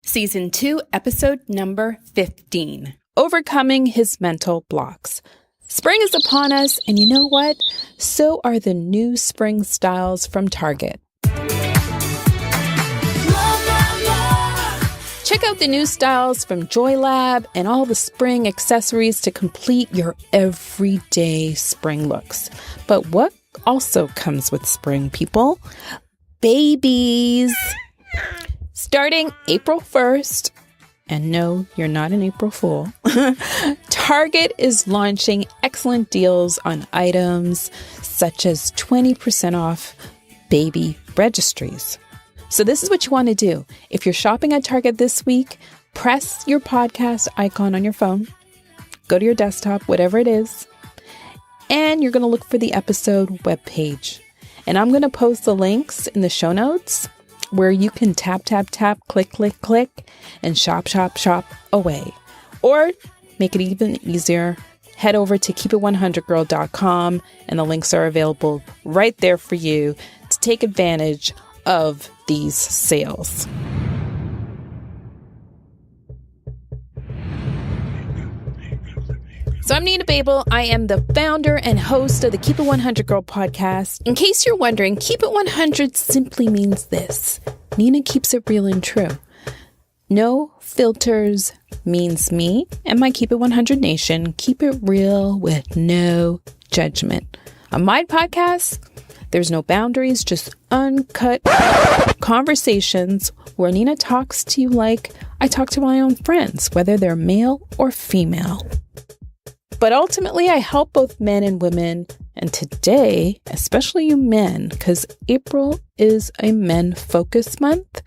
Season 2, episode number 15, Overcoming His Mental Blocks. Spring is upon us, and you know what? So are the new spring styles from Target. Check out the new styles from JoyLab and all the spring accessories to complete your everyday spring looks. But what also comes with spring, people? Babies! Starting April 1st, and no, you're not an April Fool, Target is launching excellent deals on items such as 20% off baby registries. So this is what you want to do. If you're shopping at Target this week, press your podcast icon on your phone, go to your desktop, whatever it is, and you're going to look for the episode webpage. And I'm going to post the links in the show notes where you can tap, click, and shop away. Or make it even easier, head over to keepit100girl.com and the links are available right there for you to take advantage of these sales. So I'm Nina Babel. I am the founder and host of the Keep It 100 Girl podcast. In case you're wondering, Keep It 100 simply means this. Nina keeps it real and true. No filters means me and my Keep It 100 Nation keep it real with no judgment. On my podcast, there's no boundaries, just uncut conversations where Nina talks to you like I talk to my own friends, whether they're male or female. But ultimately, I help both men and women, and today, especially you men, because April is a men-focused month,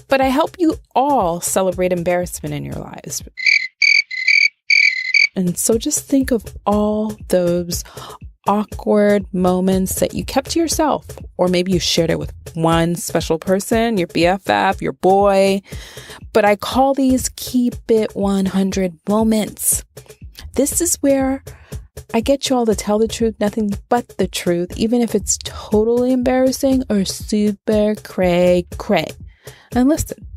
but I help you all celebrate embarrassment in your lives. And so just think of all those awkward moments that you kept to yourself, or maybe you shared it with one special person, your BFF, your boy. But I call these Keep It 100 moments. This is where I get you all to tell the truth, nothing but the truth, even if it's totally embarrassing or super cray. And listen,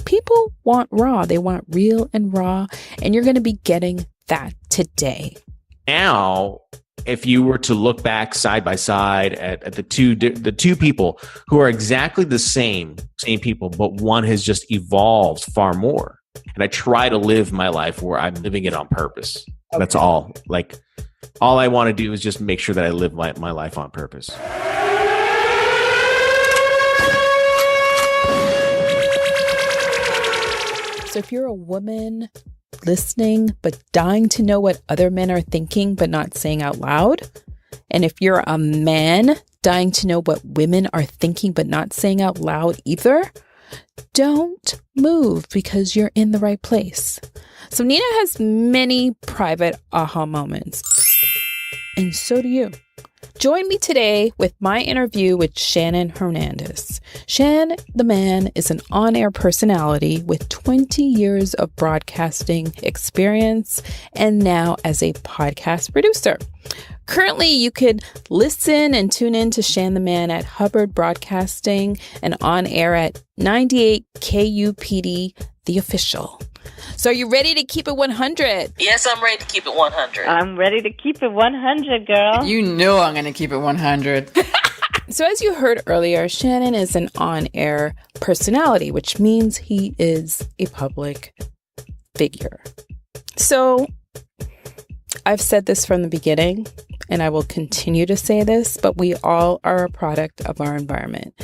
people want raw. They want real and raw, and you're going to be getting that today. Now, if you were to look back side by side at the two people who are exactly the same people, but one has just evolved far more. And I try to live my life where I'm living it on purpose. Okay. That's all. Like, all I want to do is just make sure that I live my life on purpose. So if you're a woman listening, but dying to know what other men are thinking, but not saying out loud, and if you're a man dying to know what women are thinking, but not saying out loud either, don't move because you're in the right place. So Nina has many private aha moments, and so do you. Join me today with my interview with Shannon Hernandez. Shan the Man is an on-air personality with 20 years of broadcasting experience and now as a podcast producer. Currently, you could listen and tune in to Shan the Man at Hubbard Broadcasting and on air at 98 KUPD, The Official. So are you ready to keep it 100? Yes, I'm ready to keep it 100. I'm ready to keep it 100, girl. You know I'm going to keep it 100. So as you heard earlier, Shannon is an on-air personality, which means he is a public figure. So I've said this from the beginning, and I will continue to say this, but we all are a product of our environment.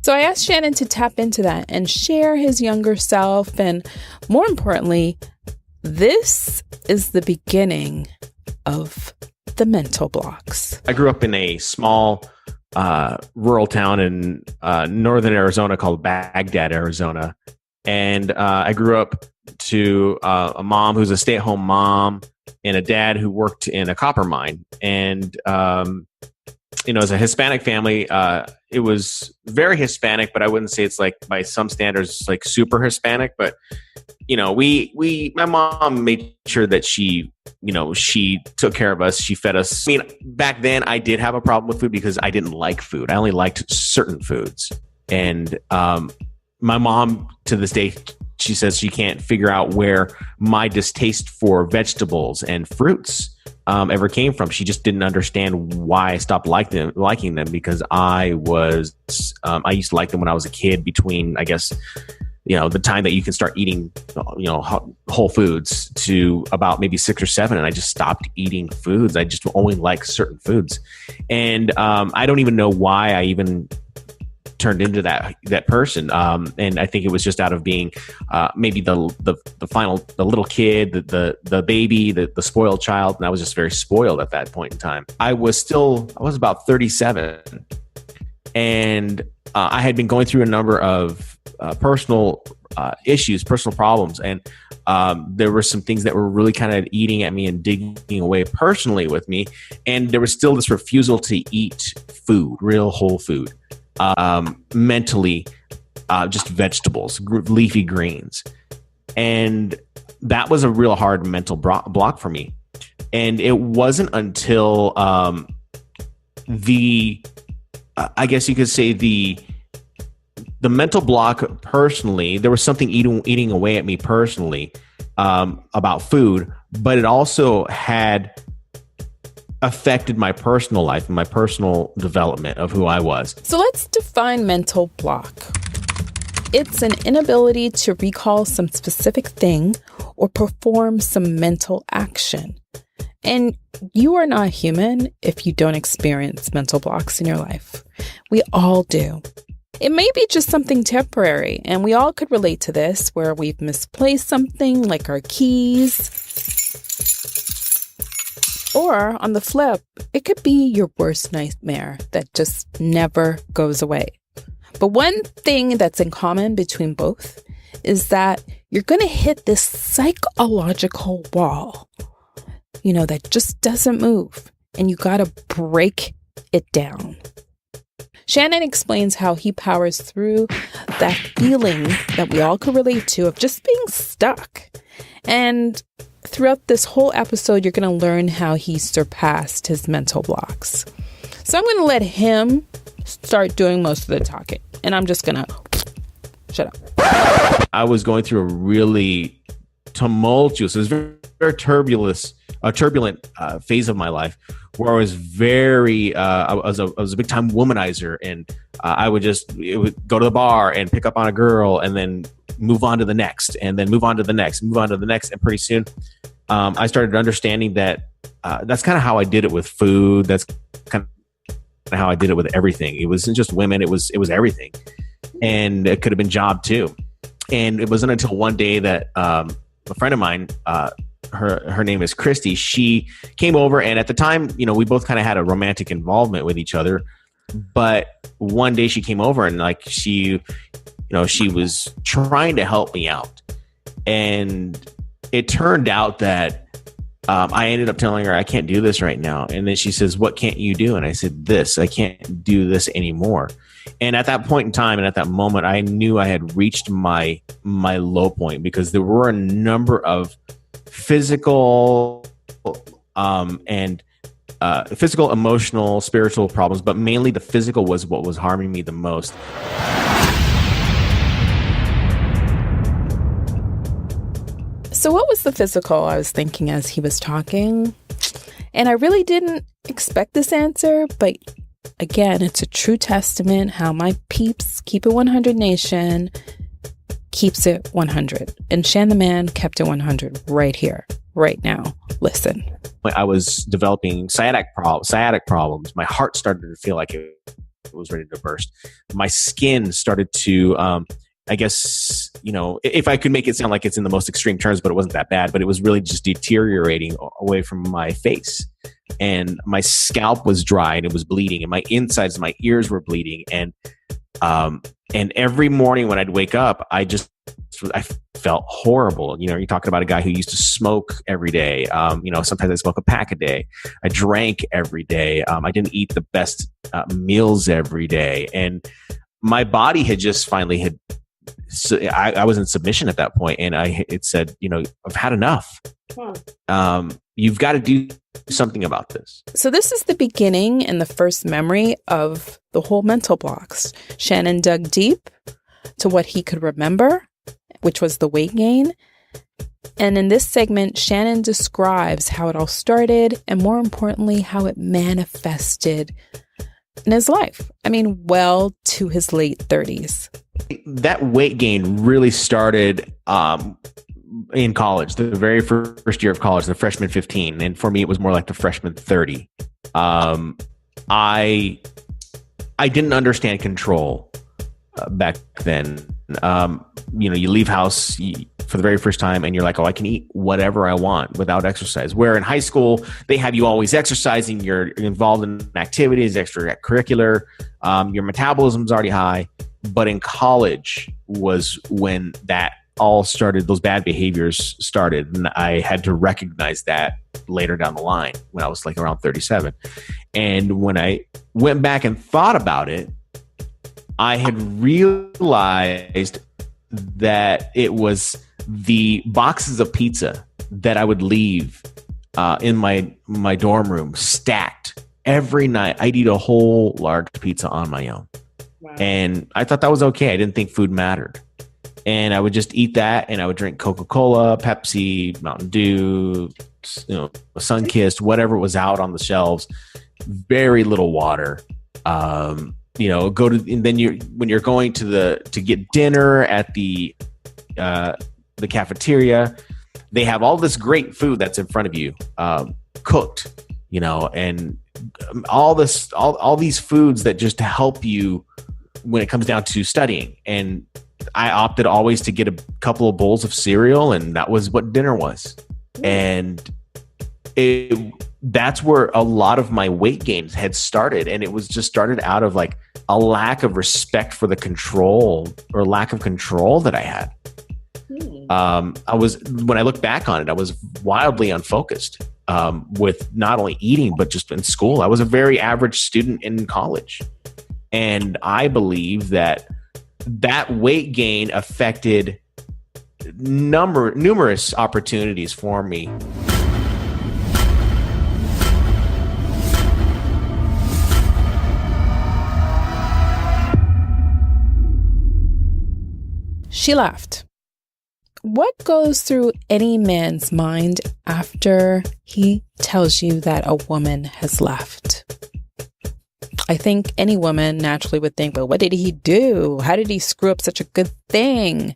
So I asked Shannon to tap into that and share his younger self. And more importantly, this is the beginning of the mental blocks. I grew up in a small rural town in northern Arizona called Baghdad, Arizona. And I grew up to a mom who's a stay-at-home mom and a dad who worked in a copper mine. And, as a Hispanic family, it was very Hispanic, but I wouldn't say it's like by some standards, like super Hispanic. But, my mom made sure that she took care of us. She fed us. I mean, back then I did have a problem with food because I didn't like food. I only liked certain foods. And my mom to this day she says she can't figure out where my distaste for vegetables and fruits ever came from. She just didn't understand why I stopped liking them because I used to like them when I was a kid between, I guess, the time that you can start eating, whole foods to about maybe 6 or 7. And I just stopped eating foods. I just only like certain foods. And I don't even know why I even turned into that person. And I think it was just out of being maybe the little kid, the baby, the spoiled child. And I was just very spoiled at that point in time. I was about 37. And I had been going through a number of personal issues, personal problems. And there were some things that were really kind of eating at me and digging away personally with me. And there was still this refusal to eat food, real whole food. Mentally, just vegetables, leafy greens. And that was a real hard mental block for me. And it wasn't until I guess you could say the mental block personally, there was something eating away at me personally about food, but it also had affected my personal life and my personal development of who I was. So let's define mental block. It's an inability to recall some specific thing or perform some mental action. And you are not human if you don't experience mental blocks in your life. We all do. It may be just something temporary, and we all could relate to this, where we've misplaced something like our keys. Or on the flip, it could be your worst nightmare that just never goes away. But one thing that's in common between both is that you're going to hit this psychological wall, that just doesn't move, and you got to break it down. Shannon explains how he powers through that feeling that we all could relate to of just being stuck. And throughout this whole episode, you're going to learn how he surpassed his mental blocks. So I'm going to let him start doing most of the talking, and I'm just going to shut up. I was going through a really tumultuous, it was very, very turbulent phase of my life where I was I was a big time womanizer, and I would go to the bar and pick up on a girl and then move on to the next, and then move on to the next, and pretty soon I started understanding that that's kind of how I did it with food. That's kind of how I did it with everything. It wasn't just women, it was everything, and it could have been job too. And it wasn't until one day that a friend of mine, her name is Christy, she came over, and at the time, we both kind of had a romantic involvement with each other. But one day she came over, and she was trying to help me out. And it turned out that I ended up telling her, I can't do this right now. And then she says, what can't you do? And I said, this, I can't do this anymore. And at that point in time, and at that moment, I knew I had reached my low point, because there were a number of physical, emotional, spiritual problems, but mainly the physical was what was harming me the most. So what was the physical, I was thinking as he was talking? And I really didn't expect this answer, but again, it's a true testament how my peeps, Keep It 100 Nation, keeps it 100. And Shan the Man kept it 100 right here, right now. Listen. I was developing sciatic problems. My heart started to feel like it was ready to burst. My skin started to, I guess, if I could make it sound like it's in the most extreme terms, but it wasn't that bad, but it was really just deteriorating away from my face. And my scalp was dry and it was bleeding, and my insides, my ears were bleeding. And every morning when I'd wake up, I felt horrible. You're talking about a guy who used to smoke every day. Sometimes I smoke a pack a day. I drank every day. I didn't eat the best meals every day. And my body had just finally I was in submission at that point, and it said, I've had enough. You've got to do something about this. So this is the beginning and the first memory of the whole mental blocks. Shannon dug deep to what he could remember, which was the weight gain. And in this segment, Shannon describes how it all started and, more importantly, how it manifested in his life. I mean, well to his late 30s. That weight gain really started in college, the very first year of college, the freshman 15. And for me, it was more like the freshman 30. I didn't understand control back then. You leave house for the very first time and you're like, oh, I can eat whatever I want without exercise. Where in high school, they have you always exercising, you're involved in activities, extracurricular, your metabolism's already high. But in college was when that all started, those bad behaviors started. And I had to recognize that later down the line when I was like around 37. And when I went back and thought about it, I had realized that it was the boxes of pizza that I would leave in my dorm room stacked every night. I'd eat a whole large pizza on my own. Wow. And I thought that was okay. I didn't think food mattered. And I would just eat that, and I would drink Coca-Cola, Pepsi, Mountain Dew, Sunkist, whatever was out on the shelves. Very little water. And then when you're going to get dinner at the cafeteria, they have all this great food that's in front of you, cooked, and all these foods that just help you when it comes down to studying. And I opted always to get a couple of bowls of cereal, and that was what dinner was. And that's where a lot of my weight gains had started. And it was just started out of like a lack of respect for the control or lack of control that I had. When I look back on it, I was wildly unfocused with not only eating, but just in school. I was a very average student in college. And I believe that weight gain affected numerous opportunities for me. She laughed. What goes through any man's mind after he tells you that a woman has left? I think any woman naturally would think, well, what did he do? How did he screw up such a good thing?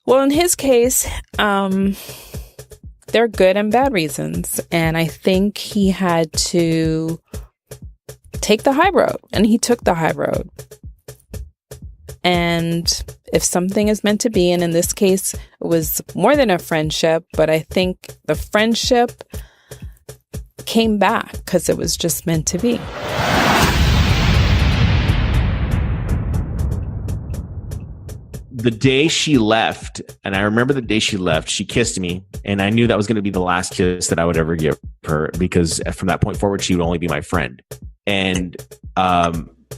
Well, in his case, there are good and bad reasons. And I think he had to take the high road, and he took the high road. And if something is meant to be, and in this case, it was more than a friendship, but I think the friendship came back because it was just meant to be. The day she left, and I remember the day she left, she kissed me, and I knew that was going to be the last kiss that I would ever give her, because from that point forward, she would only be my friend. And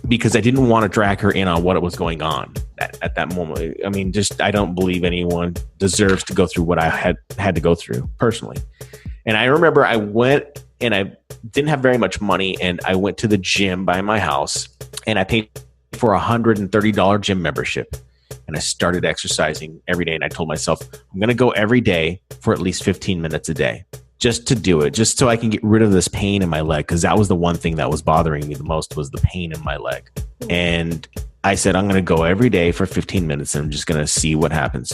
because I didn't want to drag her in on what was going on at that moment. I mean, I don't believe anyone deserves to go through what I had to go through personally. And I remember I went, and I didn't have very much money, and I went to the gym by my house, and I paid for $130 gym membership. And I started exercising every day. And I told myself, I'm going to go every day for at least 15 minutes a day, just to do it, just so I can get rid of this pain in my leg. Because that was the one thing that was bothering me the most, was the pain in my leg. And I said, I'm going to go every day for 15 minutes, and I'm just going to see what happens.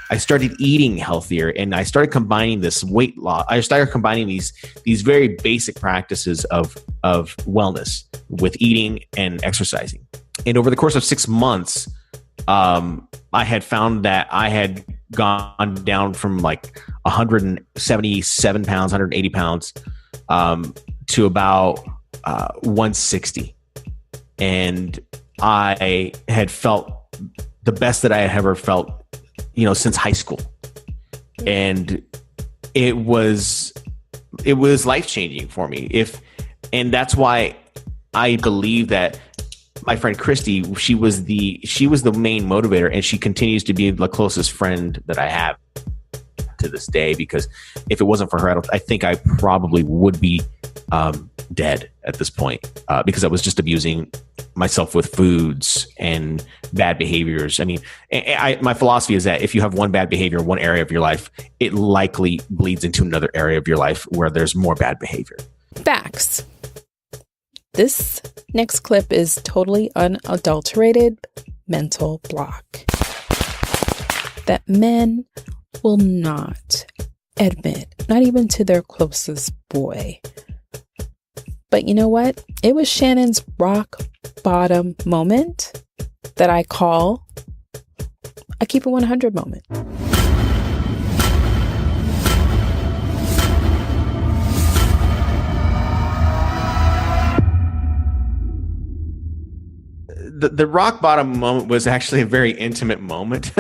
I started eating healthier, and I started combining this weight loss. I started combining these very basic practices of wellness with eating and exercising. And over the course of 6 months, I had found that I had gone down from like 177 pounds, 180 pounds, to about 160. And I had felt the best that I had ever felt, since high school. And it was life-changing for me. And that's why I believe that my friend Christy, she was the main motivator, and she continues to be the closest friend that I have to this day, because if it wasn't for her, I think I probably would be dead at this point because I was just abusing myself with foods and bad behaviors. I mean, my philosophy is that if you have one bad behavior in one area of your life, it likely bleeds into another area of your life where there's more bad behavior. Facts. This next clip is totally unadulterated mental block that men will not admit, not even to their closest boy. But you know what? It was Shannon's rock bottom moment that I call a keep it 100 moment. The rock bottom moment was actually a very intimate moment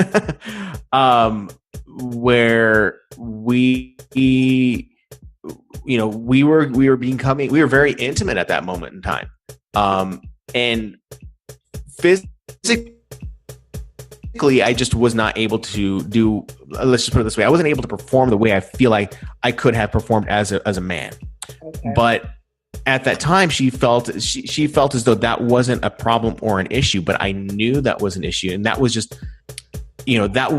where we were very intimate at that moment in time. And physically, I just was not able to do, let's just put it this way. I wasn't able to perform the way I feel like I could have performed as a man. Okay. But at that time, she felt as though that wasn't a problem or an issue, but I knew that was an issue. And that was just, that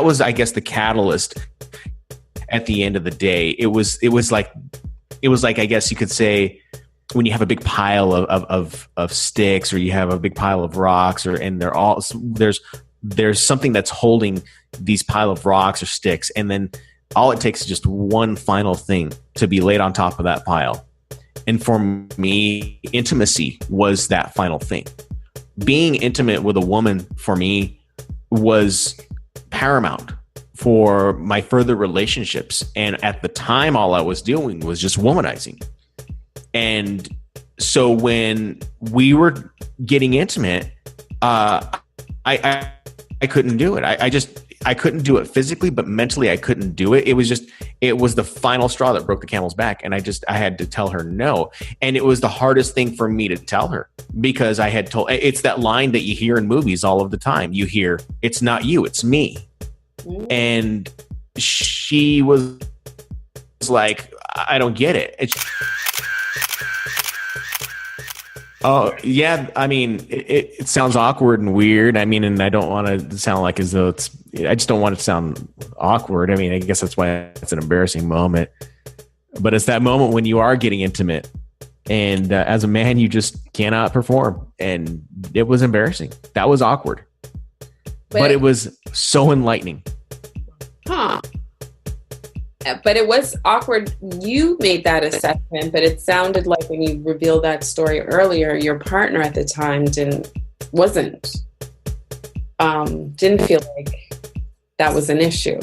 was, I guess, the catalyst at the end of the day. It was like, I guess you could say, when you have a big pile of sticks, or you have a big pile of rocks, and there's something that's holding these pile of rocks or sticks. And then all it takes is just one final thing to be laid on top of that pile. And for me, intimacy was that final thing. Being intimate with a woman for me was paramount for my further relationships. And at the time, all I was doing was just womanizing. And so when we were getting intimate, I couldn't do it. I couldn't do it physically, but mentally I couldn't do it. It was the final straw that broke the camel's back. And I had to tell her no. And it was the hardest thing for me to tell her, because I had told, it's that line that you hear in movies all of the time. You hear, it's not you, it's me. And she was like, I don't get it. Oh, yeah. I mean, it sounds awkward and weird. I mean, and I don't want to sound like as though I just don't want it to sound awkward. I mean, I guess that's why it's an embarrassing moment. But it's that moment when you are getting intimate, and as a man, you just cannot perform. And it was embarrassing. That was awkward. But it was so enlightening. Huh. But it was awkward. You made that assessment, but it sounded like when you revealed that story earlier, your partner at the time didn't feel like that was an issue.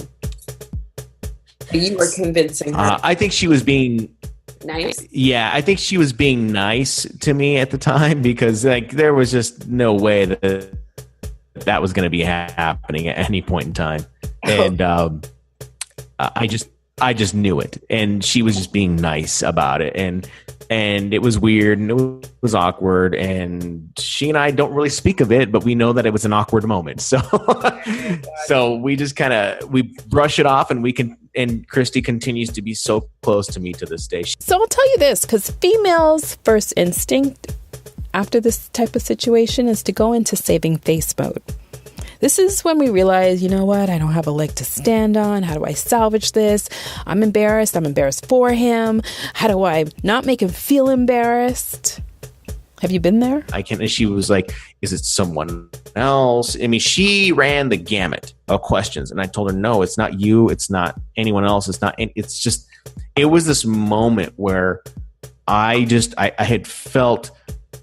You were convincing her. I think she was being nice. Yeah, I think she was being nice to me at the time, because there was just no way that was going to be happening at any point in time. And I just knew it, and she was just being nice about it, and it was weird, and it was awkward, and she and I don't really speak of it, but we know that it was an awkward moment. So, so we just we brush it off, and Christy continues to be so close to me to this day. So I'll tell you this, because females' first instinct after this type of situation is to go into saving face mode. This is when we realize, you know what? I don't have a leg to stand on. How do I salvage this? I'm embarrassed. I'm embarrassed for him. How do I not make him feel embarrassed? Have you been there? And she was like, is it someone else? I mean, she ran the gamut of questions, and I told her, no, it's not you. It's not anyone else. It was this moment where I had felt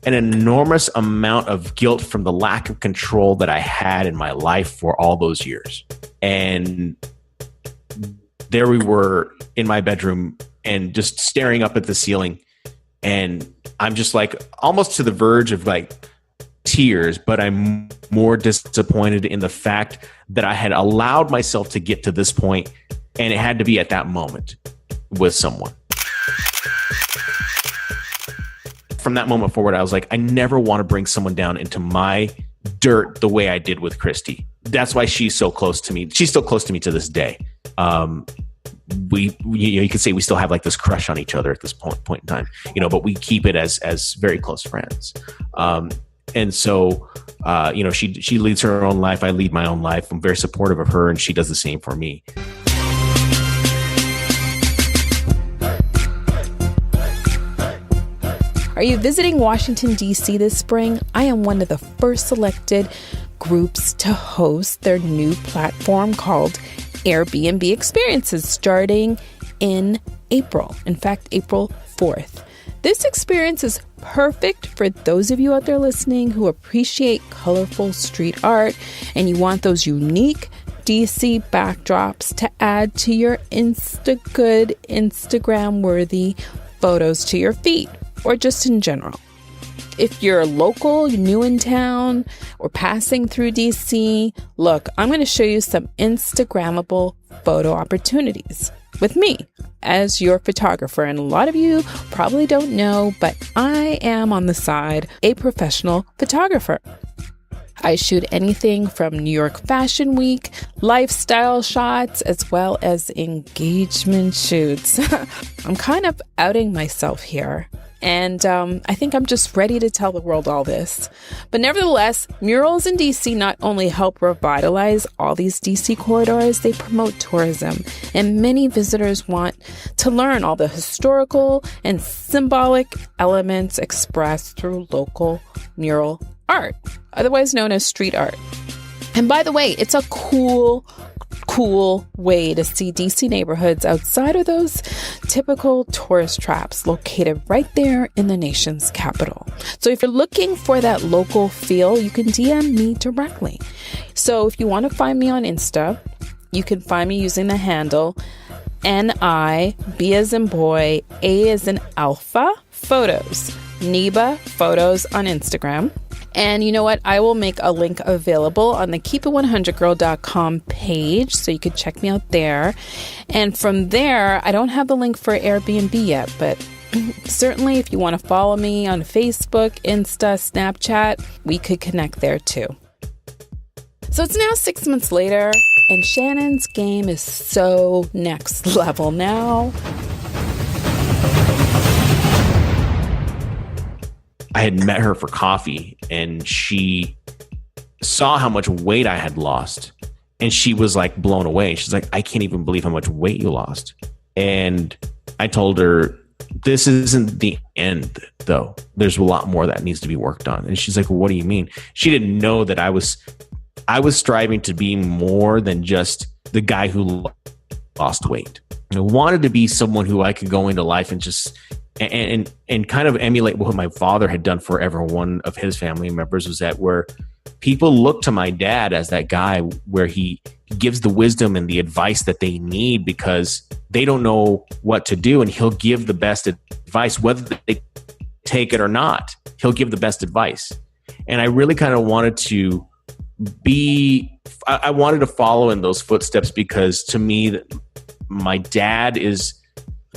an enormous amount of guilt from the lack of control that I had in my life for all those years. And there we were in my bedroom and just staring up at the ceiling. And I'm just almost to the verge of tears, but I'm more disappointed in the fact that I had allowed myself to get to this point, and it had to be at that moment with someone. From that moment forward, I was like, I never want to bring someone down into my dirt the way I did with Christy. That's why she's so close to me. She's still close to me to this day. you could say we still have like this crush on each other at this point in time, but we keep it as very close friends. And so, she leads her own life. I lead my own life. I'm very supportive of her, and she does the same for me. Are you visiting Washington, D.C. this spring? I am one of the first selected groups to host their new platform called Airbnb Experiences starting in April. In fact, April 4th. This experience is perfect for those of you out there listening who appreciate colorful street art and you want those unique DC backdrops to add to your Instagood, Instagram-worthy photos to your feed, or just in general. If you're local, new in town, or passing through DC, look, I'm going to show you some Instagrammable photo opportunities with me as your photographer. And a lot of you probably don't know, but I am on the side a professional photographer. I shoot anything from New York Fashion Week, lifestyle shots, as well as engagement shoots. I'm kind of outing myself here. And I think I'm just ready to tell the world all this. But nevertheless, murals in DC not only help revitalize all these DC corridors, they promote tourism. And many visitors want to learn all the historical and symbolic elements expressed through local mural art, otherwise known as street art. And by the way, it's a cool way to see DC neighborhoods outside of those typical tourist traps located right there in the nation's capital. So if you're looking for that local feel, you can DM me directly. So if you want to find me on Insta, you can find me using the handle NI, B as in boy, A as in alpha, photos, Neba photos on Instagram. And you know what? I will make a link available on the keepit100girl.com page, so you could check me out there. And from there, I don't have the link for Airbnb yet, but certainly if you want to follow me on Facebook, Insta, Snapchat, we could connect there too. So it's now 6 months later, and Shannon's game is so next level now. I had met her for coffee, and she saw how much weight I had lost, and she was like blown away. She's like, I can't even believe how much weight you lost. And I told her, this isn't the end though. There's a lot more that needs to be worked on. And she's like, well, what do you mean? She didn't know that I was striving to be more than just the guy who lost weight. I wanted to be someone who I could go into life and just and kind of emulate what my father had done for every one of his family members, was that where people look to my dad as that guy where he gives the wisdom and the advice that they need because they don't know what to do, and he'll give the best advice, whether they take it or not. He'll give the best advice. And I really kind of wanted to I wanted to follow in those footsteps, because to me, my dad is,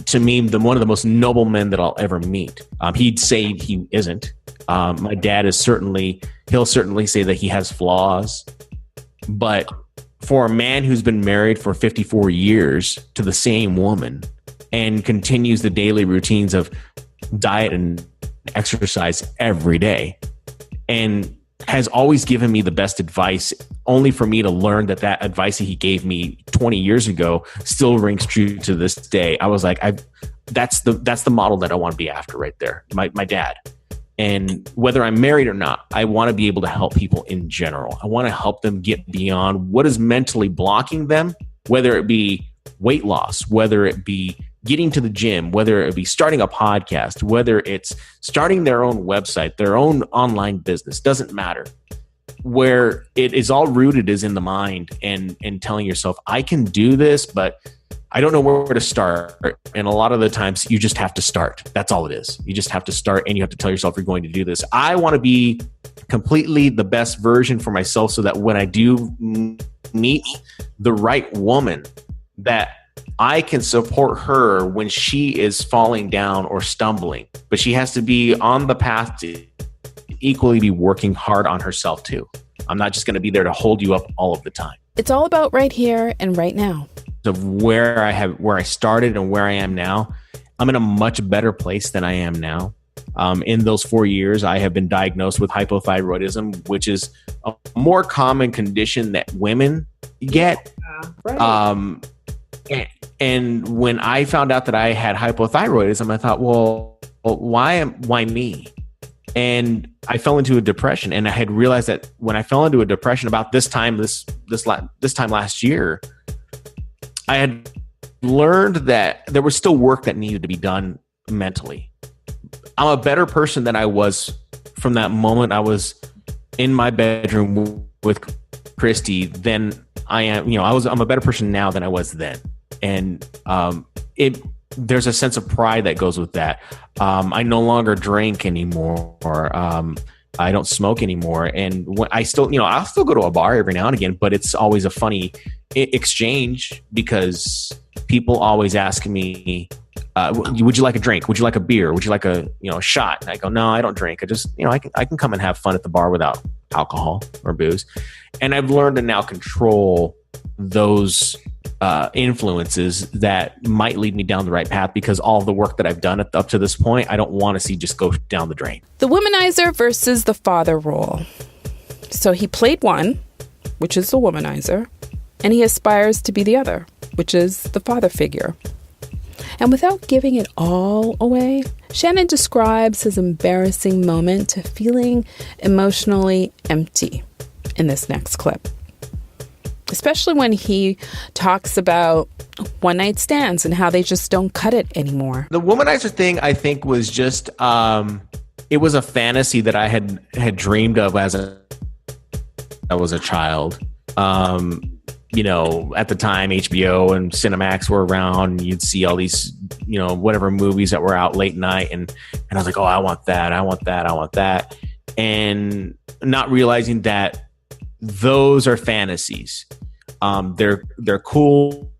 to me, one of the most noble men that I'll ever meet. He'd say he isn't. My dad is he'll certainly say that he has flaws. But for a man who's been married for 54 years to the same woman and continues the daily routines of diet and exercise every day, and has always given me the best advice, only for me to learn that advice that he gave me 20 years ago still rings true to this day. I was like, that's the model that I want to be after right there. My dad. And whether I'm married or not, I want to be able to help people in general. I want to help them get beyond what is mentally blocking them, whether it be weight loss, whether it be getting to the gym, whether it be starting a podcast, whether it's starting their own website, their own online business, doesn't matter. Where it is all rooted is in the mind, and telling yourself, I can do this, but I don't know where to start. And a lot of the times you just have to start. That's all it is. You just have to start, and you have to tell yourself you're going to do this. I want to be completely the best version for myself, so that when I do meet the right woman, that I can support her when she is falling down or stumbling. But she has to be on the path to equally be working hard on herself too. I'm not just going to be there to hold you up all of the time. It's all about right here and right now. of where I started and where I am now, I'm in a much better place than I am now. In those 4 years, I have been diagnosed with hypothyroidism, which is a more common condition that women get. Right. And when I found out that I had hypothyroidism, I thought, well, why me? And I fell into a depression, and I had realized that when I fell into a depression about this time last year, I had learned that there was still work that needed to be done mentally. I'm a better person than I was from that moment I was in my bedroom with Christy than I am. I'm a better person now than I was then. And there's a sense of pride that goes with that. I no longer drink anymore. I don't smoke anymore. And when I'll still go to a bar every now and again, but it's always a funny exchange because people always ask me, would you like a drink? Would you like a beer? Would you like a shot? And I go, no, I don't drink. I just, I can come and have fun at the bar without alcohol or booze. And I've learned to now control those influences that might lead me down the right path, because all the work that I've done up to this point, I don't want to see just go down the drain. The womanizer versus the father role. So he played one, which is the womanizer, and he aspires to be the other, which is the father figure. And without giving it all away, Shannon describes his embarrassing moment to feeling emotionally empty in this next clip. Especially when he talks about one-night stands and how they just don't cut it anymore. The womanizer thing, I think, was just, it was a fantasy that I had dreamed of as I was a child. At the time, HBO and Cinemax were around. You'd see all these, whatever movies that were out late night. And I was like, oh, I want that. I want that. I want that. And not realizing that those are fantasies. They're cool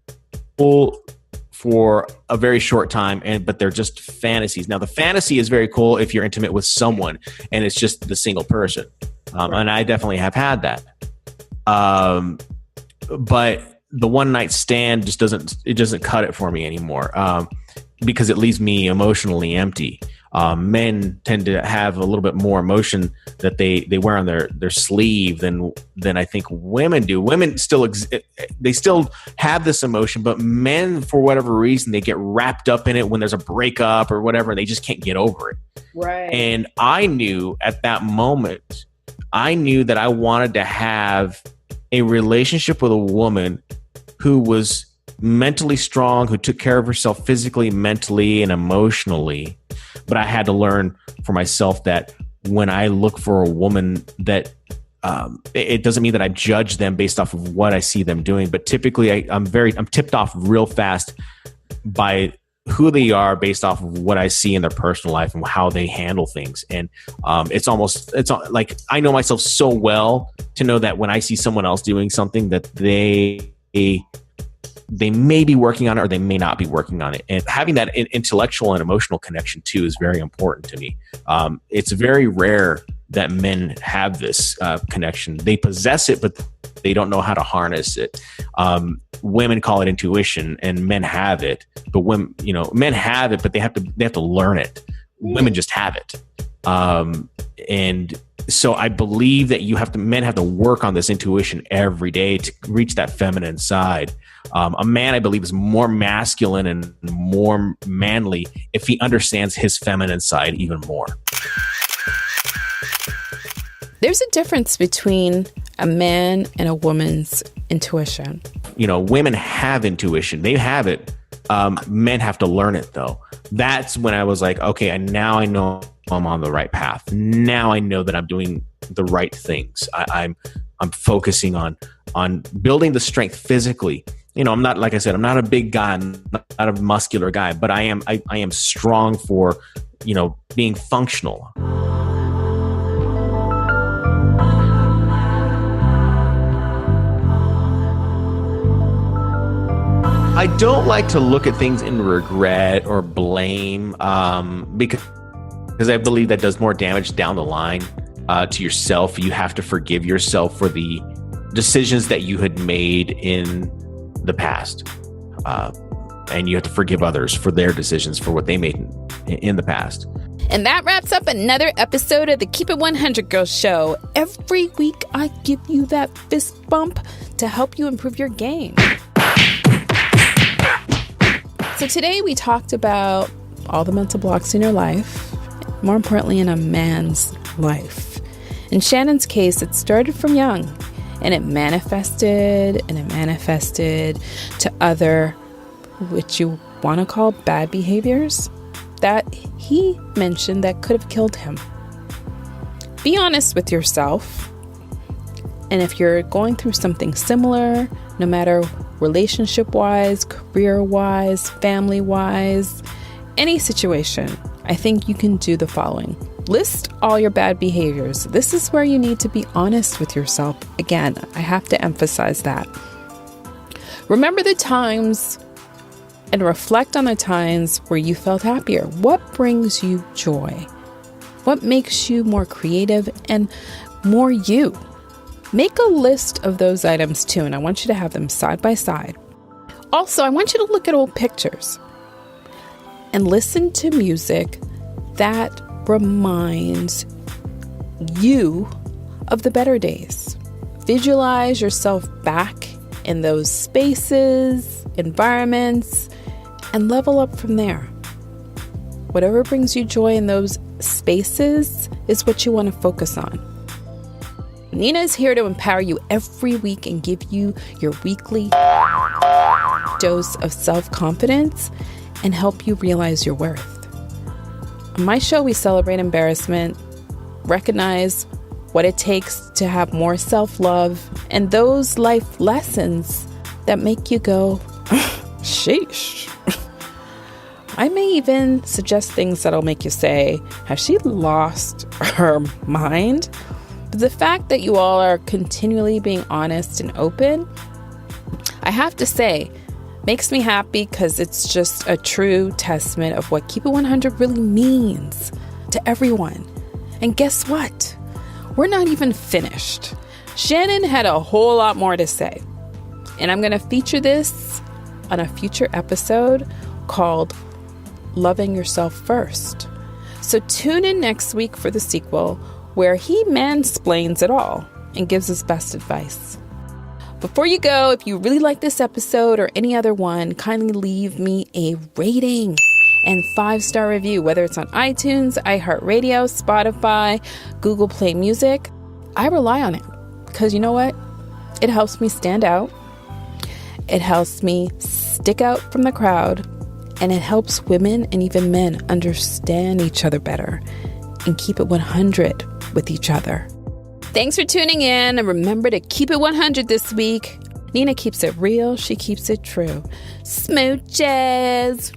for a very short time, but they're just fantasies. Now, the fantasy is very cool if you're intimate with someone and it's just the single person. And I definitely have had that. But the one night stand just doesn't cut it for me anymore, because it leaves me emotionally empty. Men tend to have a little bit more emotion that they wear on their sleeve than I think women do. Women still have this emotion, but men, for whatever reason, they get wrapped up in it when there's a breakup or whatever, and they just can't get over it. Right. And I knew at that moment, that I wanted to have a relationship with a woman who was mentally strong, who took care of herself physically, mentally, and emotionally. But I had to learn for myself that when I look for a woman, that it doesn't mean that I judge them based off of what I see them doing. But typically, I'm tipped off real fast by who they are based off of what I see in their personal life and how they handle things. And it's like I know myself so well to know that when I see someone else doing something, that they may be working on it or they may not be working on it. And having that intellectual and emotional connection too is very important to me. It's very rare that men have this connection. They possess it, but they don't know how to harness it. Women call it intuition, and men have it. But men have it, but they have to learn it. Women just have it. And so I believe that men have to work on this intuition every day to reach that feminine side. A man, I believe, is more masculine and more manly if he understands his feminine side even more. There's a difference between a man and a woman's intuition. Women have intuition. They have it. Men have to learn it, though. That's when I was like, okay, and now I know I'm on the right path. Now I know that I'm doing the right things. I'm focusing on building the strength physically. I'm not, like I said, I'm not a big guy, I'm not a muscular guy, but I am strong for, being functional. I don't like to look at things in regret or blame, because I believe that does more damage down the line to yourself. You have to forgive yourself for the decisions that you had made in the past. and you have to forgive others for their decisions, for what they made in the past. And that wraps up another episode of the Keep It 100 Girls Show. Every week, I give you that fist bump to help you improve your game. So today we talked about all the mental blocks in your life, more importantly, in a man's life. In Shannon's case, it started from young, and it manifested to other, which you want to call bad behaviors, that he mentioned that could have killed him. Be honest with yourself. And if you're going through something similar, no matter relationship-wise, career-wise, family-wise, any situation, I think you can do the following. List all your bad behaviors. This is where you need to be honest with yourself. Again, I have to emphasize that. Remember the times and reflect on the times where you felt happier. What brings you joy? What makes you more creative and more you? Make a list of those items too, and I want you to have them side by side. Also, I want you to look at old pictures and listen to music that reminds you of the better days. Visualize yourself back in those spaces, environments, and level up from there. Whatever brings you joy in those spaces is what you want to focus on. Nina is here to empower you every week and give you your weekly dose of self-confidence and help you realize your worth. On my show, we celebrate embarrassment, recognize what it takes to have more self-love, and those life lessons that make you go, sheesh. I may even suggest things that'll make you say, has she lost her mind? But the fact that you all are continually being honest and open, I have to say, makes me happy because it's just a true testament of what Keep It 100 really means to everyone. And guess what? We're not even finished. Shannon had a whole lot more to say. And I'm going to feature this on a future episode called Loving Yourself First. So tune in next week for the sequel where he mansplains it all and gives his best advice. Before you go, if you really like this episode or any other one, kindly leave me a rating and 5-star review, whether it's on iTunes, iHeartRadio, Spotify, Google Play Music. I rely on it because you know what? It helps me stand out. It helps me stick out from the crowd, and it helps women and even men understand each other better and keep it 100 with each other. Thanks for tuning in, and remember to keep it 100 this week. Nina keeps it real. She keeps it true. Smooches.